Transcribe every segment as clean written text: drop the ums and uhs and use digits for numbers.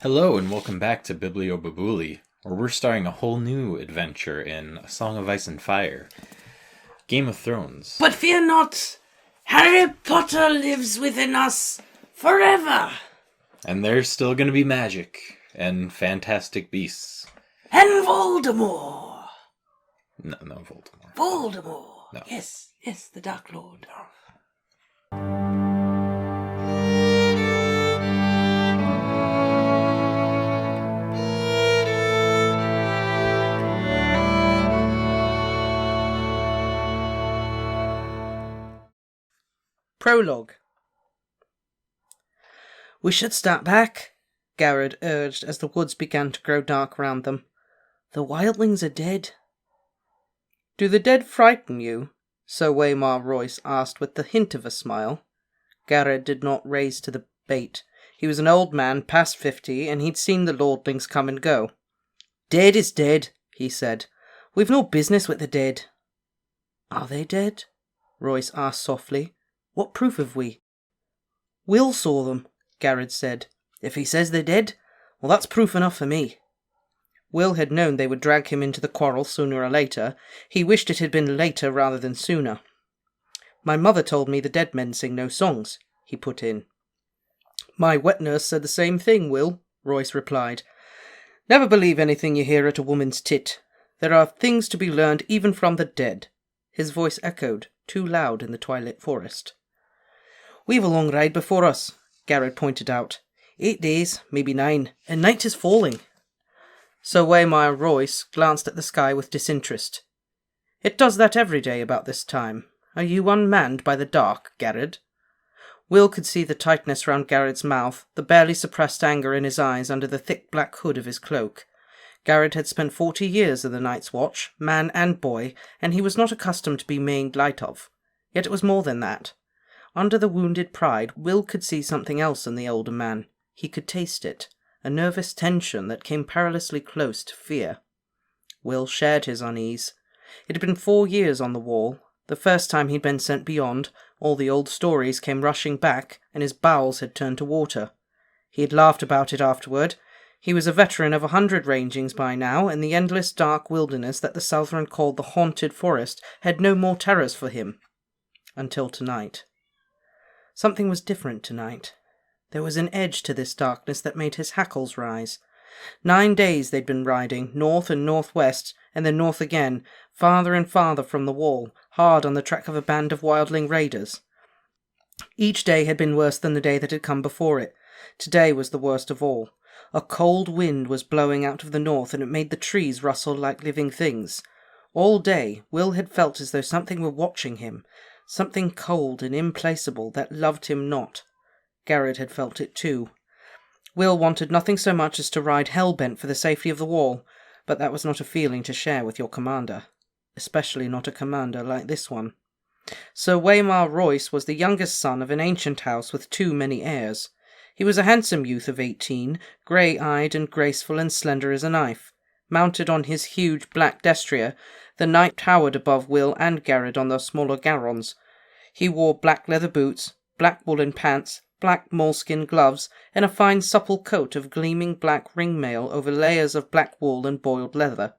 Hello and welcome back to Bibliobibuli, where we're starting a whole new adventure in A Song of Ice and Fire, Game of Thrones. But fear not, Harry Potter lives within us forever. And there's still going to be magic and fantastic beasts. And Voldemort. No, Voldemort. Voldemort. No. Yes, the Dark Lord. Prologue. "We should start back," Garrett urged as the woods began to grow dark around them. "The wildlings are dead." "Do the dead frighten you?" Sir Waymar Royce asked with the hint of a smile. Garrett did not raise to the bait. He was an old man, past 50, and he'd seen the lordlings come and go. "Dead is dead," he said. "We've no business with the dead." "Are they dead?" Royce asked softly. "What proof have we?" "Will saw them," Garrett said. "If he says they're dead, well, that's proof enough for me." Will had known they would drag him into the quarrel sooner or later. He wished it had been later rather than sooner. "My mother told me the dead men sing no songs," he put in. "My wet nurse said the same thing, Will," Royce replied. "Never believe anything you hear at a woman's tit. There are things to be learned even from the dead." His voice echoed, too loud in the twilit forest. "We've a long ride before us," Garrett pointed out. 8 days, maybe 9, and night is falling." Sir Waymar Royce glanced at the sky with disinterest. "It does that every day about this time. Are you unmanned by the dark, Garrett?" Will could see the tightness round Garrett's mouth, the barely suppressed anger in his eyes under the thick black hood of his cloak. Garrett had spent 40 years in the Night's Watch, man and boy, and he was not accustomed to be made light of. Yet it was more than that. Under the wounded pride, Will could see something else in the older man. He could taste it, a nervous tension that came perilously close to fear. Will shared his unease. It had been 4 years on the wall. The first time he'd been sent beyond, all the old stories came rushing back, and his bowels had turned to water. He had laughed about it afterward. He was a veteran of 100 rangings by now, and the endless dark wilderness that the Southron called the Haunted Forest had no more terrors for him. Until tonight. Something was different tonight. There was an edge to this darkness that made his hackles rise. 9 days they'd been riding, north and northwest, and then north again, farther and farther from the wall, hard on the track of a band of wildling raiders. Each day had been worse than the day that had come before it. Today was the worst of all. A cold wind was blowing out of the north, and it made the trees rustle like living things. All day, Will had felt as though something were watching him, something cold and implacable that loved him not. Garrett had felt it too. Will wanted nothing so much as to ride hell-bent for the safety of the wall, but that was not a feeling to share with your commander, especially not a commander like this one. Sir Waymar Royce was the youngest son of an ancient house with too many heirs. He was a handsome youth of 18, grey-eyed and graceful and slender as a knife. Mounted on his huge black destrier, the knight towered above Will and Garrett on their smaller garrons. He wore black leather boots, black woolen pants, black moleskin gloves, and a fine supple coat of gleaming black ringmail over layers of black wool and boiled leather.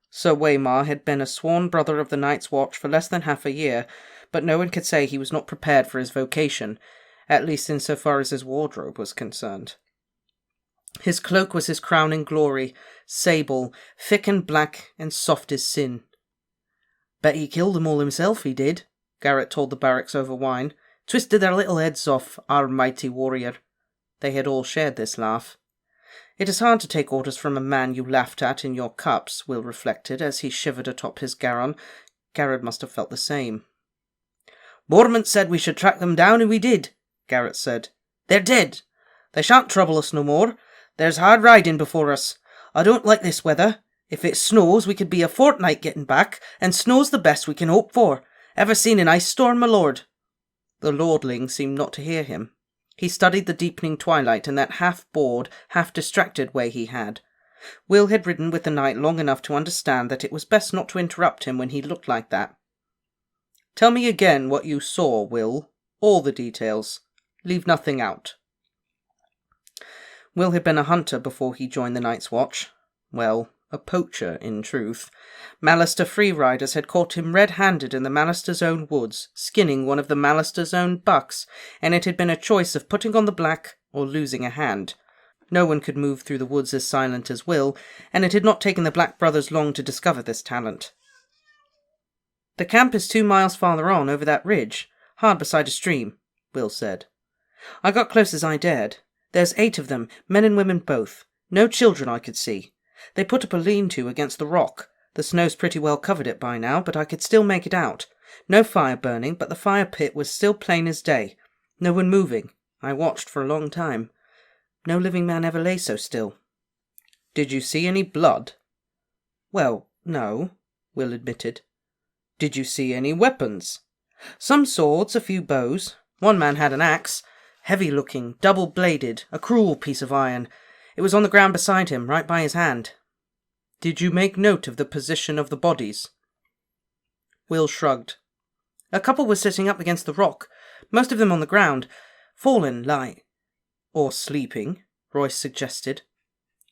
Sir Waymar had been a sworn brother of the Night's Watch for less than half a year, but no one could say he was not prepared for his vocation, at least in so far as his wardrobe was concerned. His cloak was his crowning glory, sable, thick and black, and soft as sin. "Bet he killed them all himself, he did," Garrett told the barracks over wine. "Twisted their little heads off, our mighty warrior." They had all shared this laugh. It is hard to take orders from a man you laughed at in your cups, Will reflected, as he shivered atop his garron. Garrett must have felt the same. "Mormont said we should track them down, and we did," Garrett said. "They're dead. They shan't trouble us no more. There's hard riding before us. I don't like this weather. If it snows, we could be a fortnight getting back, and snow's the best we can hope for. Ever seen an ice storm, my lord?" The lordling seemed not to hear him. He studied the deepening twilight in that half-bored, half-distracted way he had. Will had ridden with the knight long enough to understand that it was best not to interrupt him when he looked like that. "Tell me again what you saw, Will. All the details. Leave nothing out." Will had been a hunter before he joined the Night's Watch. Well, a poacher, in truth. Mallister free riders had caught him red-handed in the Mallister's own woods, skinning one of the Mallister's own bucks, and it had been a choice of putting on the black or losing a hand. No one could move through the woods as silent as Will, and it had not taken the Black brothers long to discover this talent. "The camp is 2 miles farther on, over that ridge, hard beside a stream," Will said. "I got close as I dared. There's 8 of them, men and women both. No children I could see. They put up a lean-to against the rock. The snow's pretty well covered it by now, but I could still make it out. No fire burning, but the fire pit was still plain as day. No one moving. I watched for a long time. No living man ever lay so still." "Did you see any blood?" "Well, no," Will admitted. "Did you see any weapons?" "Some swords, a few bows. One man had an axe. Heavy-looking, double-bladed, a cruel piece of iron. It was on the ground beside him, right by his hand." "Did you make note of the position of the bodies?" Will shrugged. "A couple were sitting up against the rock, most of them on the ground, fallen, like—" "Or sleeping," Royce suggested.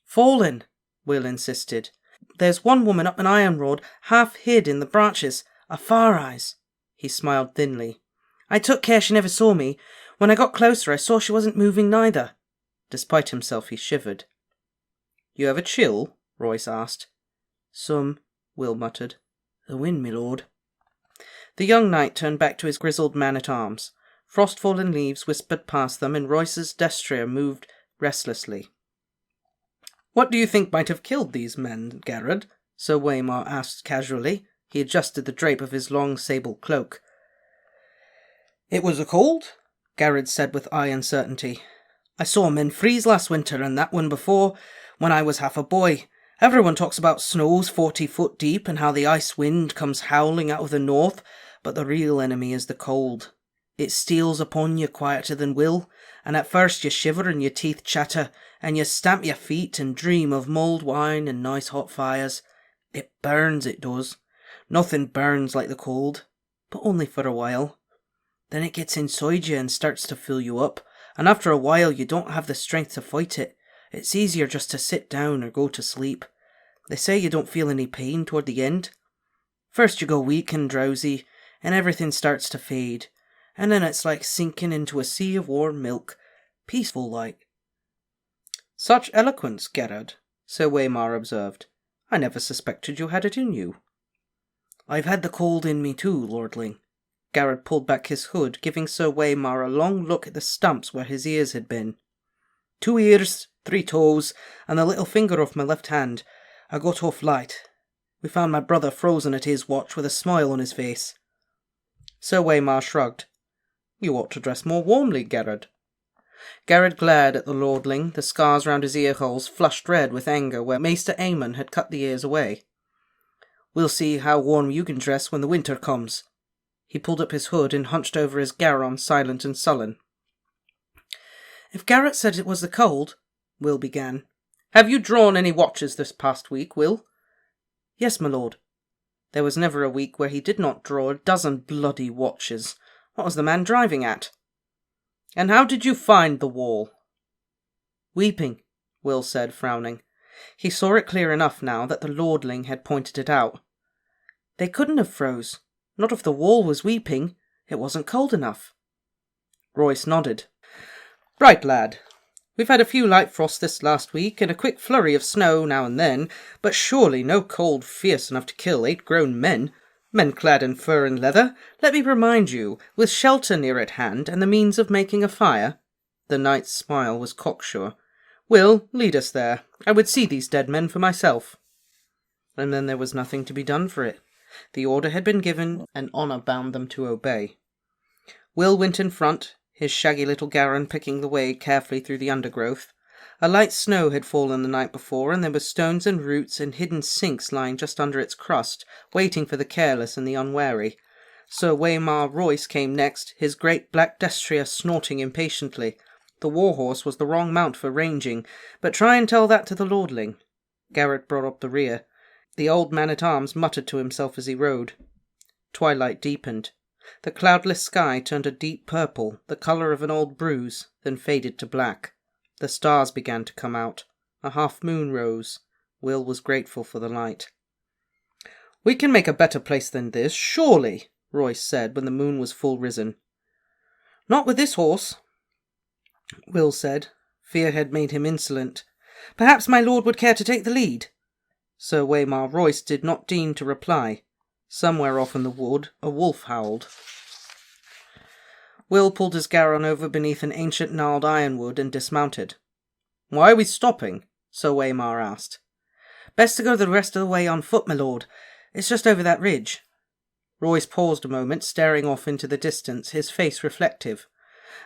"Fallen," Will insisted. "There's one woman up an iron rod, half hid in the branches, a Far Eyes." He smiled thinly. "I took care she never saw me. When I got closer, I saw she wasn't moving neither." Despite himself, he shivered. "You have a chill?" Royce asked. "Some," Will muttered. "The wind, my lord." The young knight turned back to his grizzled man-at-arms. Frost-fallen leaves whispered past them, and Royce's destrier moved restlessly. "What do you think might have killed these men, Garrod?" Sir Waymar asked casually. He adjusted the drape of his long sable cloak. "It was a cold," Garrod said with iron certainty. "I saw men freeze last winter, and that one before, when I was half a boy. Everyone talks about snows 40 foot deep, and how the ice wind comes howling out of the north, but the real enemy is the cold. It steals upon you quieter than will, and at first you shiver and your teeth chatter, and you stamp your feet and dream of mulled wine and nice hot fires. It burns, it does. Nothing burns like the cold, but only for a while. Then it gets inside you and starts to fill you up, and after a while you don't have the strength to fight it. It's easier just to sit down or go to sleep. They say you don't feel any pain toward the end. First you go weak and drowsy, and everything starts to fade, and then it's like sinking into a sea of warm milk, peaceful like." "Such eloquence, Gerard," Sir Waymar observed. "I never suspected you had it in you." "I've had the cold in me too, lordling." Garrod pulled back his hood, giving Sir Waymar a long look at the stumps where his ears had been. "2 ears, 3 toes, and the little finger of my left hand. I got off light. We found my brother frozen at his watch with a smile on his face." Sir Waymar shrugged. "You ought to dress more warmly, Garrod." Garrod glared at the lordling, the scars round his ear-holes flushed red with anger where Maester Aemon had cut the ears away. "We'll see how warm you can dress when the winter comes." He pulled up his hood and hunched over his garron, silent and sullen. "If Garrett said it was the cold," Will began. "Have you drawn any watches this past week, Will?" "Yes, my lord." There was never a week where he did not draw a dozen bloody watches. What was the man driving at? "And how did you find the wall?" "Weeping," Will said, frowning. He saw it clear enough now that the lordling had pointed it out. "They couldn't have froze. Not if the wall was weeping. It wasn't cold enough." Royce nodded. "Right, lad. We've had a few light frosts this last week, and a quick flurry of snow now and then, but surely no cold fierce enough to kill 8 grown men clad in fur and leather. Let me remind you, with shelter near at hand and the means of making a fire." The knight's smile was cocksure. "Will, lead us there. I would see these dead men for myself." And then there was nothing to be done for it. The order had been given, and honour bound them to obey. Will went in front, his shaggy little garron picking the way carefully through the undergrowth. A light snow had fallen the night before, and there were stones and roots and hidden sinks lying just under its crust, waiting for the careless and the unwary. Sir Waymar Royce came next, his great black destrier snorting impatiently. The warhorse was the wrong mount for ranging, but try and tell that to the lordling. Garrett brought up the rear. The old man-at-arms muttered to himself as he rode. Twilight deepened. The cloudless sky turned a deep purple, the colour of an old bruise, then faded to black. The stars began to come out. A half-moon rose. Will was grateful for the light. "We can make a better place than this, surely," Royce said when the moon was full risen. "Not with this horse," Will said. Fear had made him insolent. "Perhaps my lord would care to take the lead." Sir Waymar Royce did not deign to reply. Somewhere off in the wood, a wolf howled. Will pulled his garron over beneath an ancient gnarled ironwood and dismounted. "Why are we stopping?" Sir Waymar asked. "Best to go the rest of the way on foot, my lord. It's just over that ridge." Royce paused a moment, staring off into the distance, his face reflective.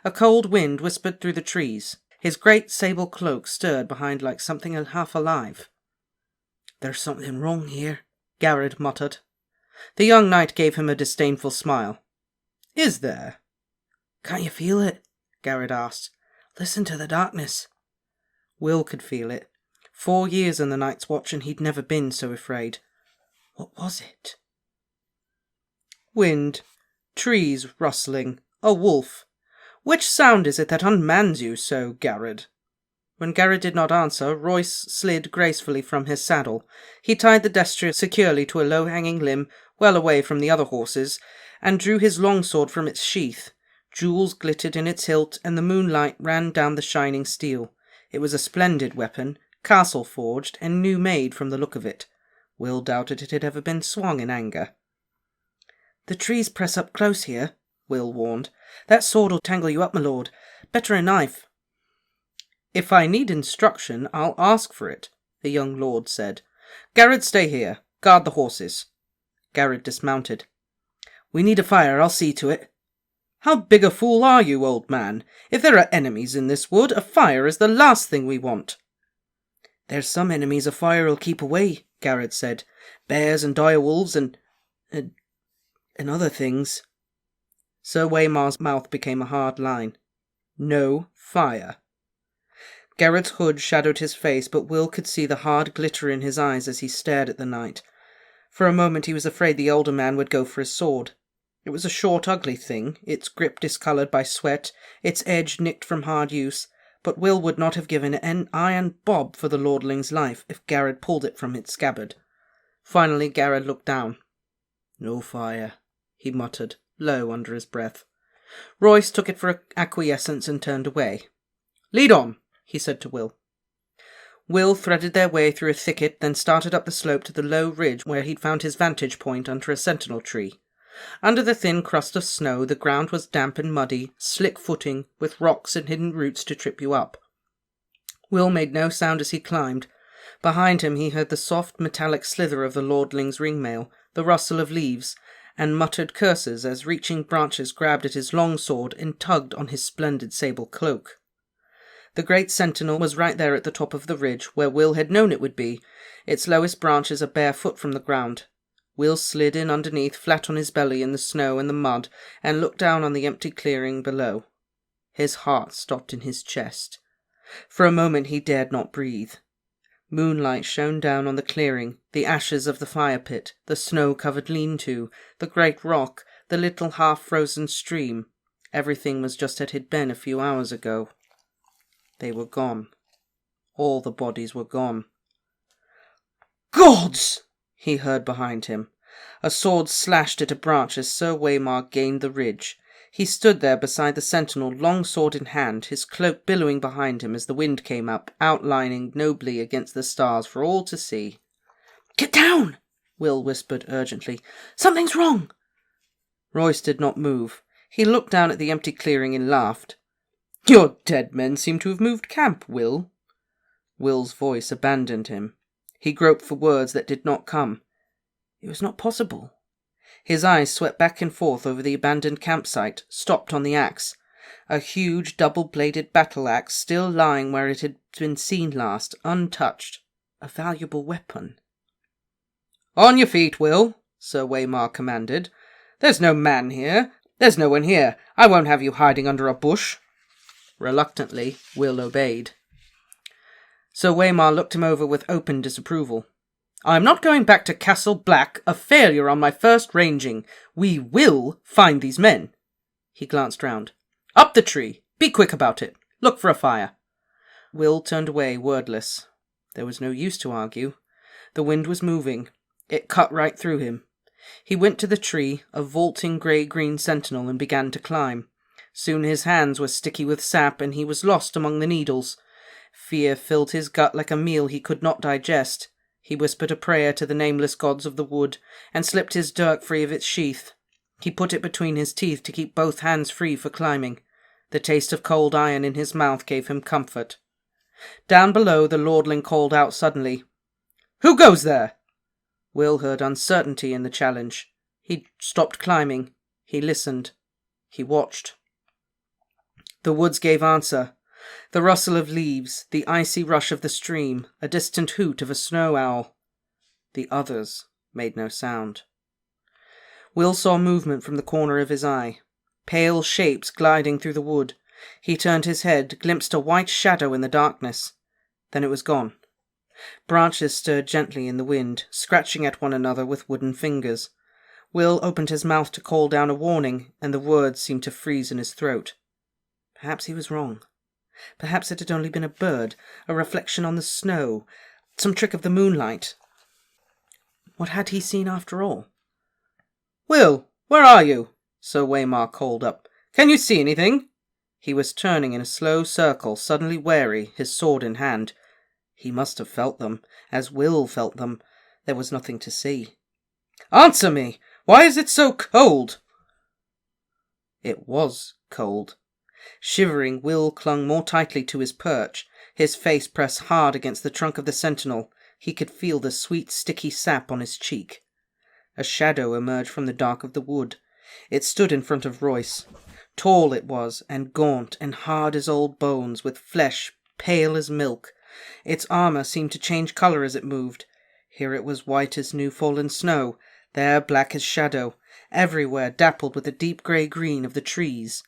A cold wind whispered through the trees. His great sable cloak stirred behind like something half alive. "There's something wrong here," Garrod muttered. The young knight gave him a disdainful smile. "Is there?" "Can't you feel it?" Garrod asked. "Listen to the darkness." Will could feel it. 4 years in the Night's Watch and he'd never been so afraid. What was it? Wind, trees rustling, a wolf. "Which sound is it that unmans you so, Garrod?" When Garrod did not answer, Royce slid gracefully from his saddle. He tied the destrier securely to a low-hanging limb, well away from the other horses, and drew his longsword from its sheath. Jewels glittered in its hilt, and the moonlight ran down the shining steel. It was a splendid weapon, castle-forged, and new-made from the look of it. Will doubted it had ever been swung in anger. "The trees press up close here," Will warned. "That sword'll tangle you up, my lord. Better a knife." "If I need instruction, I'll ask for it," the young lord said. "Garrod, stay here. Guard the horses." Garrod dismounted. "We need a fire, I'll see to it." "How big a fool are you, old man? If there are enemies in this wood, a fire is the last thing we want." "There's some enemies a fire'll keep away," Garrod said. "Bears and direwolves and other things." Sir Waymar's mouth became a hard line. "No fire." Garrod's hood shadowed his face, but Will could see the hard glitter in his eyes as he stared at the knight. For a moment he was afraid the older man would go for his sword. It was a short, ugly thing, its grip discoloured by sweat, its edge nicked from hard use, but Will would not have given an iron bob for the lordling's life if Garrod pulled it from its scabbard. Finally Garrod looked down. "No fire," he muttered, low under his breath. Royce took it for acquiescence and turned away. "Lead on," he said to Will. Will threaded their way through a thicket, then started up the slope to the low ridge where he'd found his vantage point under a sentinel tree. Under the thin crust of snow, the ground was damp and muddy, slick footing, with rocks and hidden roots to trip you up. Will made no sound as he climbed. Behind him he heard the soft metallic slither of the lordling's ringmail, the rustle of leaves, and muttered curses as reaching branches grabbed at his long sword and tugged on his splendid sable cloak. The great sentinel was right there at the top of the ridge, where Will had known it would be, its lowest branches a bare foot from the ground. Will slid in underneath, flat on his belly in the snow and the mud, and looked down on the empty clearing below. His heart stopped in his chest. For a moment he dared not breathe. Moonlight shone down on the clearing, the ashes of the fire pit, the snow-covered lean-to, the great rock, the little half-frozen stream. Everything was just as it had been a few hours ago. They were gone. All the bodies were gone. "Gods!" he heard behind him. A sword slashed at a branch as Sir Waymar gained the ridge. He stood there beside the sentinel, long sword in hand, his cloak billowing behind him as the wind came up, outlining nobly against the stars for all to see. "Get down!" Will whispered urgently. "Something's wrong!" Royce did not move. He looked down at the empty clearing and laughed. "Your dead men seem to have moved camp, Will." Will's voice abandoned him. He groped for words that did not come. It was not possible. His eyes swept back and forth over the abandoned campsite, stopped on the axe. A huge double-bladed battle-axe still lying where it had been seen last, untouched. A valuable weapon. "On your feet, Will," Sir Waymar commanded. "There's no man here. There's no one here. I won't have you hiding under a bush." Reluctantly, Will obeyed. Sir Waymar looked him over with open disapproval. "I'm not going back to Castle Black, a failure on my first ranging. We will find these men." He glanced round. "Up the tree. Be quick about it. Look for a fire." Will turned away, wordless. There was no use to argue. The wind was moving. It cut right through him. He went to the tree, a vaulting grey-green sentinel, and began to climb. Soon his hands were sticky with sap, and he was lost among the needles. Fear filled his gut like a meal he could not digest. He whispered a prayer to the nameless gods of the wood, and slipped his dirk free of its sheath. He put it between his teeth to keep both hands free for climbing. The taste of cold iron in his mouth gave him comfort. Down below, the lordling called out suddenly, "Who goes there?" Will heard uncertainty in the challenge. He stopped climbing. He listened. He watched. The woods gave answer. The rustle of leaves, the icy rush of the stream, a distant hoot of a snow owl. The others made no sound. Will saw movement from the corner of his eye. Pale shapes gliding through the wood. He turned his head, glimpsed a white shadow in the darkness. Then it was gone. Branches stirred gently in the wind, scratching at one another with wooden fingers. Will opened his mouth to call down a warning, and the words seemed to freeze in his throat. Perhaps he was wrong. Perhaps it had only been a bird, a reflection on the snow, some trick of the moonlight. What had he seen after all? "Will, where are you?" Sir Waymar called up. "Can you see anything?" He was turning in a slow circle, suddenly wary, his sword in hand. He must have felt them, as Will felt them. There was nothing to see. "Answer me! Why is it so cold?" It was cold. Shivering, Will clung more tightly to his perch, his face pressed hard against the trunk of the sentinel. He could feel the sweet, sticky sap on his cheek. A shadow emerged from the dark of the wood. It stood in front of Royce. Tall it was, and gaunt, and hard as old bones, with flesh pale as milk. Its armour seemed to change colour as it moved. Here it was white as new-fallen snow, there black as shadow, everywhere dappled with the deep grey-green of the trees.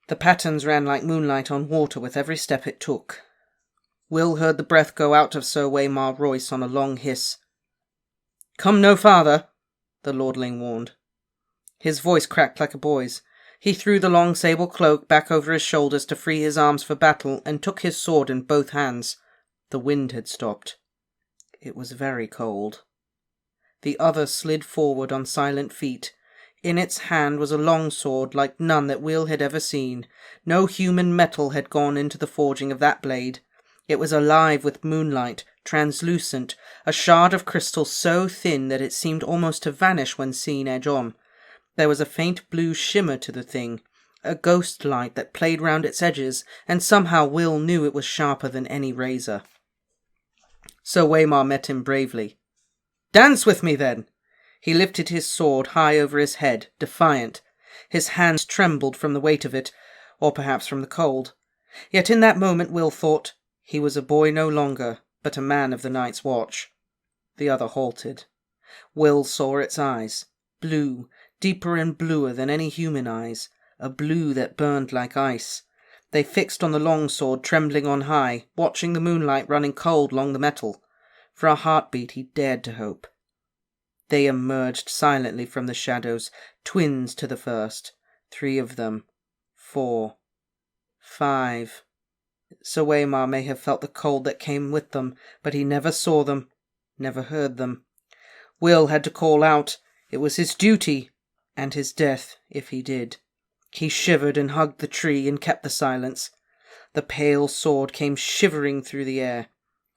The patterns ran like moonlight on water with every step it took. Will heard the breath go out of Sir Waymar Royce on a long hiss. "Come no farther," the lordling warned. His voice cracked like a boy's. He threw the long sable cloak back over his shoulders to free his arms for battle, and took his sword in both hands. The wind had stopped. It was very cold. The other slid forward on silent feet. In its hand was a long sword like none that Will had ever seen. No human metal had gone into the forging of that blade. It was alive with moonlight, translucent, a shard of crystal so thin that it seemed almost to vanish when seen edge on. There was a faint blue shimmer to the thing, a ghost light that played round its edges, and somehow Will knew it was sharper than any razor. Sir Waymar met him bravely. "Dance with me, then!" He lifted his sword high over his head, defiant. His hands trembled from the weight of it, or perhaps from the cold. Yet in that moment Will thought he was a boy no longer, but a man of the night's watch. The other halted. Will saw its eyes, blue, deeper and bluer than any human eyes, a blue that burned like ice. They fixed on the long sword trembling on high, watching the moonlight running cold along the metal. For a heartbeat he dared to hope. They emerged silently from the shadows, twins to the first. 3 of them. 4. 5. Sir Waymar may have felt the cold that came with them, but he never saw them, never heard them. Will had to call out. It was his duty, and his death, if he did. He shivered and hugged the tree and kept the silence. The pale sword came shivering through the air.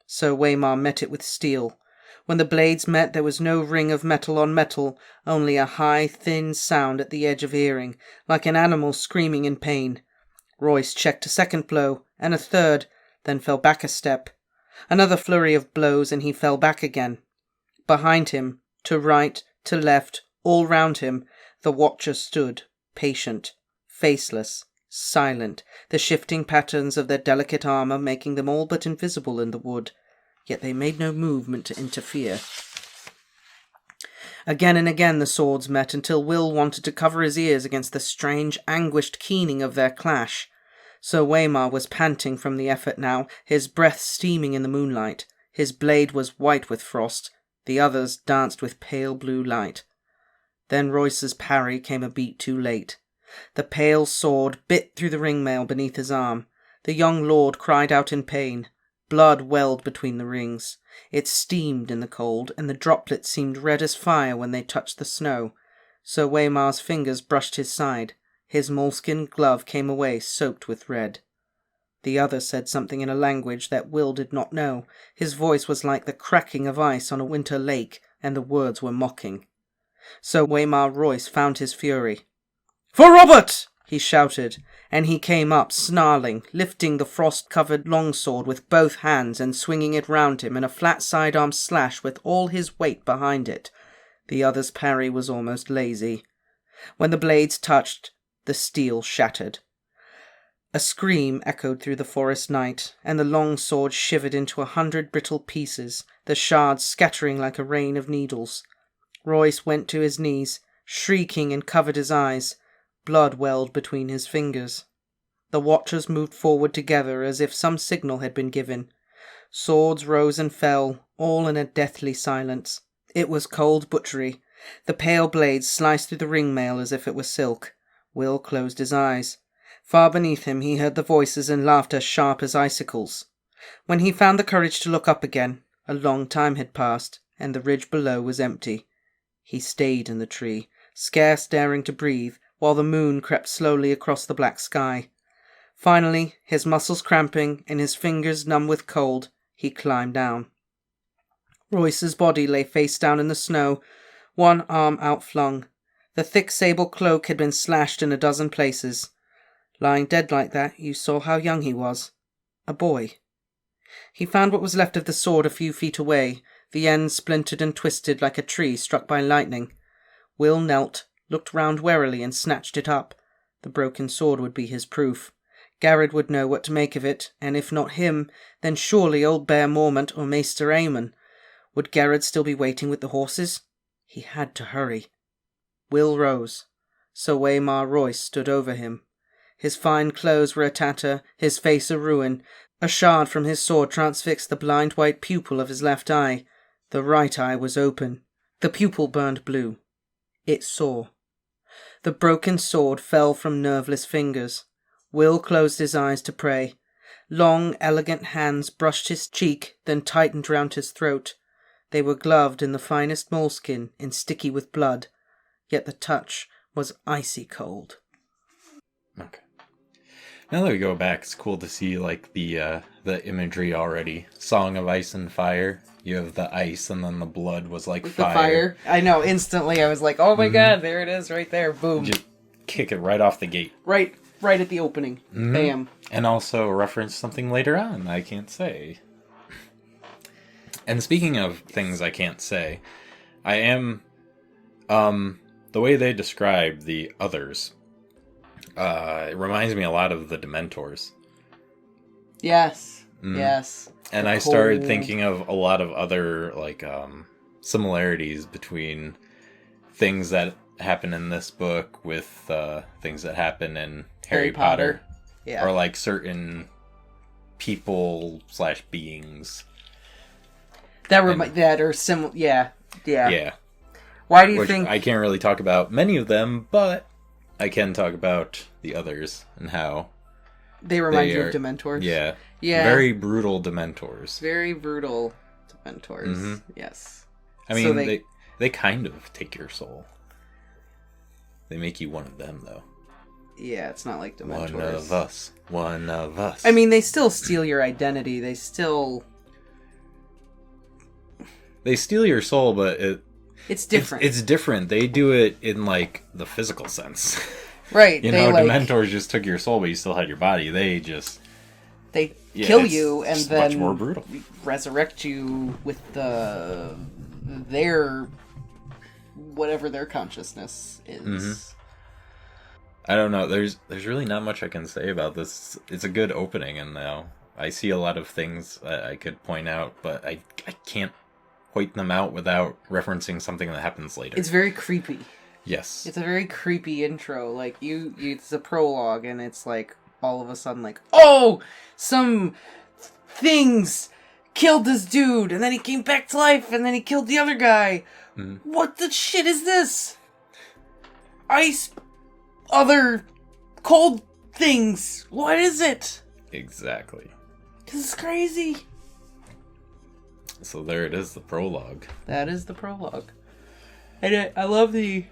Sir Waymar met it with steel. When the blades met, there was no ring of metal on metal, only a high, thin sound at the edge of hearing, like an animal screaming in pain. Royce checked a second blow, and a third, then fell back a step. Another flurry of blows, and he fell back again. Behind him, to right, to left, all round him, the watchers stood, patient, faceless, silent, the shifting patterns of their delicate armour making them all but invisible in the wood. Yet they made no movement to interfere. Again and again the swords met, until Will wanted to cover his ears against the strange, anguished keening of their clash. Sir Waymar was panting from the effort now, his breath steaming in the moonlight. His blade was white with frost. The others danced with pale blue light. Then Royce's parry came a beat too late. The pale sword bit through the ringmail beneath his arm. The young lord cried out in pain. Blood welled between the rings. It steamed in the cold, and the droplets seemed red as fire when they touched the snow. Sir Waymar's fingers brushed his side. His moleskin glove came away soaked with red. The other said something in a language that Will did not know. His voice was like the cracking of ice on a winter lake, and the words were mocking. Sir Waymar Royce found his fury. "For Robert!" he shouted, and he came up, snarling, lifting the frost-covered longsword with both hands and swinging it round him in a flat sidearm slash with all his weight behind it. The other's parry was almost lazy. When the blades touched, the steel shattered. A scream echoed through the forest night, and the long sword shivered into 100 brittle pieces, the shards scattering like a rain of needles. Royce went to his knees, shrieking, and covered his eyes. Blood welled between his fingers. The watchers moved forward together as if some signal had been given. Swords rose and fell, all in a deathly silence. It was cold butchery. The pale blades sliced through the ring-mail as if it were silk. Will closed his eyes. Far beneath him he heard the voices and laughter sharp as icicles. When he found the courage to look up again, a long time had passed, and the ridge below was empty. He stayed in the tree, scarce daring to breathe, while the moon crept slowly across the black sky. Finally, his muscles cramping and his fingers numb with cold, he climbed down. Royce's body lay face down in the snow, one arm outflung. The thick sable cloak had been slashed in a dozen places. Lying dead like that, you saw how young he was. A boy. He found what was left of the sword a few feet away, the end splintered and twisted like a tree struck by lightning. Will knelt, looked round warily, and snatched it up. The broken sword would be his proof. Garrod would know what to make of it, and if not him, then surely old Bear Mormont or Maester Aemon. Would Garrod still be waiting with the horses? He had to hurry. Will rose. Sir Waymar Royce stood over him. His fine clothes were a tatter, his face a ruin. A shard from his sword transfixed the blind white pupil of his left eye. The right eye was open. The pupil burned blue. It saw. The broken sword fell from nerveless fingers. Will closed his eyes to pray. Long, elegant hands brushed his cheek, then tightened round his throat. They were gloved in the finest moleskin and sticky with blood, yet the touch was icy cold. Okay. Now that we go back, it's cool to see like the imagery already. Song of Ice and Fire. You have the ice, and then the blood was like with fire. The fire. I know. Instantly, I was like, "Oh my god, there it is, right there! Boom!" Just kick it right off the gate. Right at the opening. Mm-hmm. Bam. And also reference something later on. I can't say. And speaking of things I can't say, I am the way they describe the others. It reminds me a lot of the Dementors. Yes. Yes. And I started thinking of a lot of other like similarities between things that happen in this book with things that happen in Harry Potter. Yeah. Or like certain people/beings. That are similar. Yeah. Yeah. Why do you think I can't really talk about many of them, but I can talk about the others and how they remind you of Dementors? Yeah. Yeah. Very brutal Dementors. Very brutal Dementors. Mm-hmm. Yes. I mean, so they kind of take your soul. They make you one of them, though. Yeah, it's not like Dementors. One of us. One of us. I mean, they still steal your identity. They steal your soul, but it's different. It's different. They do it in, like, the physical sense. Right. Dementors just took your soul, but you still had your body. They kill you and then much more brutal. Resurrect you with their whatever their consciousness is. Mm-hmm. I don't know. There's really not much I can say about this. It's a good opening, and now I see a lot of things I could point out, but I can't point them out without referencing something that happens later. It's very creepy. Yes. It's a very creepy intro. Like it's a prologue, and it's like all of a sudden like, oh, some things killed this dude, and then he came back to life, and then he killed the other guy. Mm-hmm. What the shit is this? Ice, other cold things. What is it? Exactly. Because it's crazy. So there it is, the prologue. That is the prologue. And I love the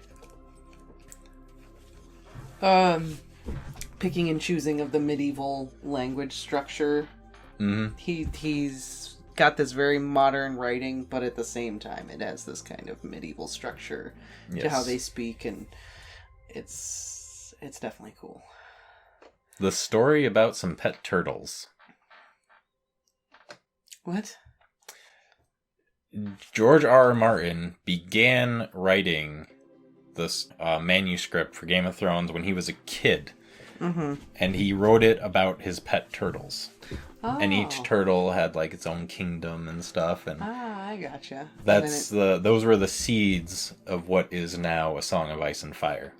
picking and choosing of the medieval language structure. Mm-hmm. He's got this very modern writing, but at the same time it has this kind of medieval structure to how they speak, and it's definitely cool. The story about some pet turtles. What? George R.R. Martin began writing this manuscript for Game of Thrones when he was a kid. Mm-hmm. And he wrote it about his pet turtles. Oh. And each turtle had like its own kingdom and stuff. And I gotcha. those were the seeds of what is now A Song of Ice and Fire.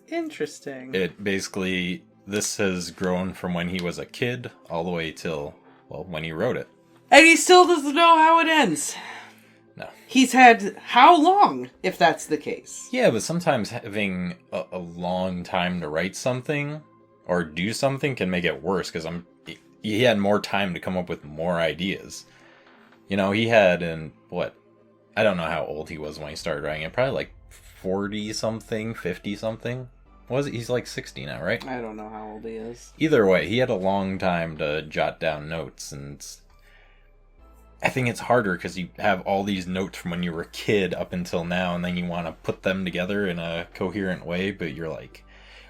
Interesting. It basically, this has grown from when he was a kid all the way till, well, when he wrote it. And he still doesn't know how it ends. No. He's had how long, if that's the case? Yeah, but sometimes having a long time to write something or do something can make it worse, because he had more time to come up with more ideas. You know, he had I don't know how old he was when he started writing it, probably like 40-something, 50-something. He's like 60 now, right? I don't know how old he is. Either way, he had a long time to jot down notes, and I think it's harder because you have all these notes from when you were a kid up until now, and then you want to put them together in a coherent way, but you're like,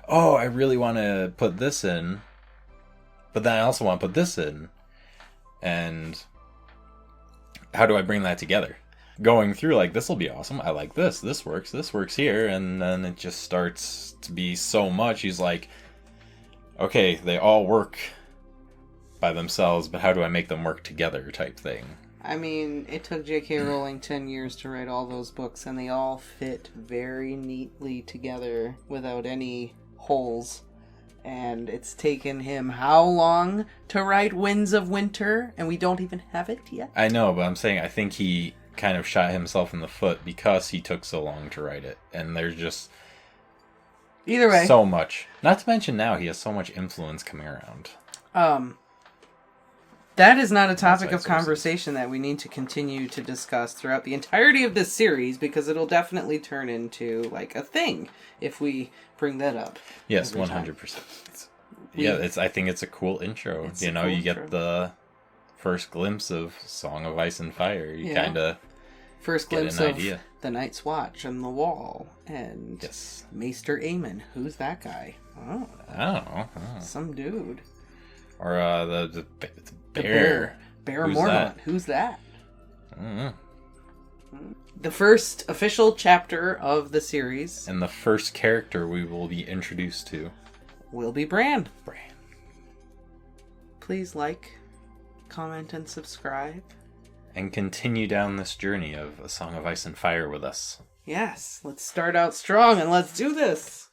oh, I really want to put this in, but then I also want to put this in, and how do I bring that together? Going through, like, this will be awesome, I like this works here, and then it just starts to be so much. He's like, okay, they all work by themselves, but how do I make them work together type thing. I mean, it took J.K. Rowling 10 years to write all those books, and they all fit very neatly together without any holes. And it's taken him how long to write Winds of Winter, and we don't even have it yet? I know, but I'm saying I think he kind of shot himself in the foot because he took so long to write it, and there's just either way, so much. Not to mention now he has so much influence coming around. That is not a topic of conversation that we need to continue to discuss throughout the entirety of this series, because it'll definitely turn into like a thing if we bring that up. Yes, 100%. Yeah, I think it's a cool intro. You get the first glimpse of Song of Ice and Fire. You kind of first glimpse of the Night's Watch and the Wall and Maester Aemon. Who's that guy? Oh, I don't know. Some dude. Or the bear. Bear Mormont. Who's that? I don't know. The first official chapter of the series. And the first character we will be introduced to will be Bran. Please like, comment, and subscribe. And continue down this journey of A Song of Ice and Fire with us. Yes, let's start out strong and let's do this.